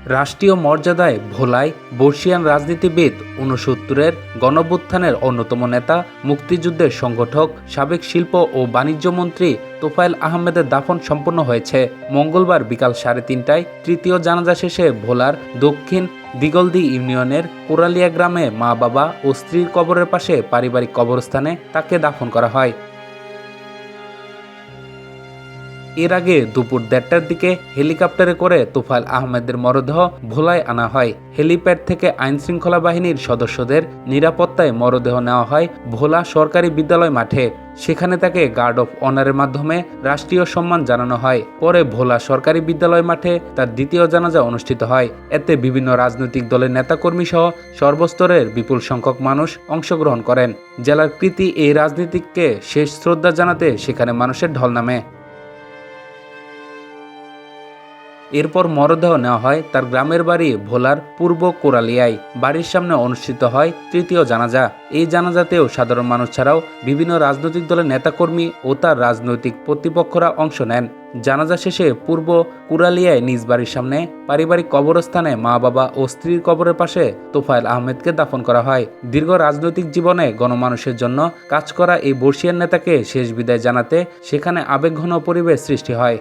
রাষ্ট্রীয় মর্যাদায় ভোলায় বর্ষিয়ান রাজনীতিবিদ ৬৯-এর গণঅভ্যুত্থানের অন্যতম নেতা, মুক্তিযুদ্ধের সংগঠক, সাবেক শিল্প ও বাণিজ্য মন্ত্রী তোফায়েল আহমেদের দাফন সম্পন্ন হয়েছে মঙ্গলবার বিকাল ৩:৩০টায়। তৃতীয় জানাজা শেষে ভোলার দক্ষিণ দিগলদী ইউনিয়নের কোরালিয়া গ্রামে মা-বাবা ও স্ত্রীর কবরের পাশে পারিবারিক কবরস্থানে তাকে দাফন করা হয়। এর আগে দুপুর ১:৩০টার দিকে হেলিকপ্টারে করে তোফায়েল আহমেদের মরদেহ ভোলায় আনা হয়। হেলিপ্যাড থেকে আইনশৃঙ্খলা বাহিনীর সদস্যদের নিরাপত্তায় মরদেহ নেওয়া হয় ভোলা সরকারি বিদ্যালয় মাঠে। সেখানে তাকে গার্ড অফ অনারের মাধ্যমে রাষ্ট্রীয় সম্মান জানানো হয়। পরে ভোলা সরকারি বিদ্যালয় মাঠে তার দ্বিতীয় জানাজা অনুষ্ঠিত হয়। এতে বিভিন্ন রাজনৈতিক দলের নেতাকর্মী সহ সর্বস্তরের বিপুল সংখ্যক মানুষ অংশগ্রহণ করেন। জেলার কৃতি এই রাজনীতিককে শেষ শ্রদ্ধা জানাতে সেখানে মানুষের ঢল নামে। এরপর মরদেহ নেওয়া হয় তার গ্রামের বাড়ি ভোলার পূর্ব কোরালিয়ায়। বাড়ির সামনে অনুষ্ঠিত হয় তৃতীয় জানাজা। এই জানাজাতেও সাধারণ মানুষ ছাড়াও বিভিন্ন রাজনৈতিক দলের নেতাকর্মী ও তার রাজনৈতিক প্রতিপক্ষরা অংশ নেন। জানাজা শেষে পূর্ব কুরালিয়ায় নিজ বাড়ির সামনে পারিবারিক কবরস্থানে মা-বাবা ও স্ত্রীর কবরের পাশে তোফায়েল আহমেদকে দাফন করা হয়। দীর্ঘ রাজনৈতিক জীবনে গণমানুষের জন্য কাজ করা এই বর্ষিয়ান নেতাকে শেষ বিদায় জানাতে সেখানে আবেগঘন পরিবেশ সৃষ্টি হয়।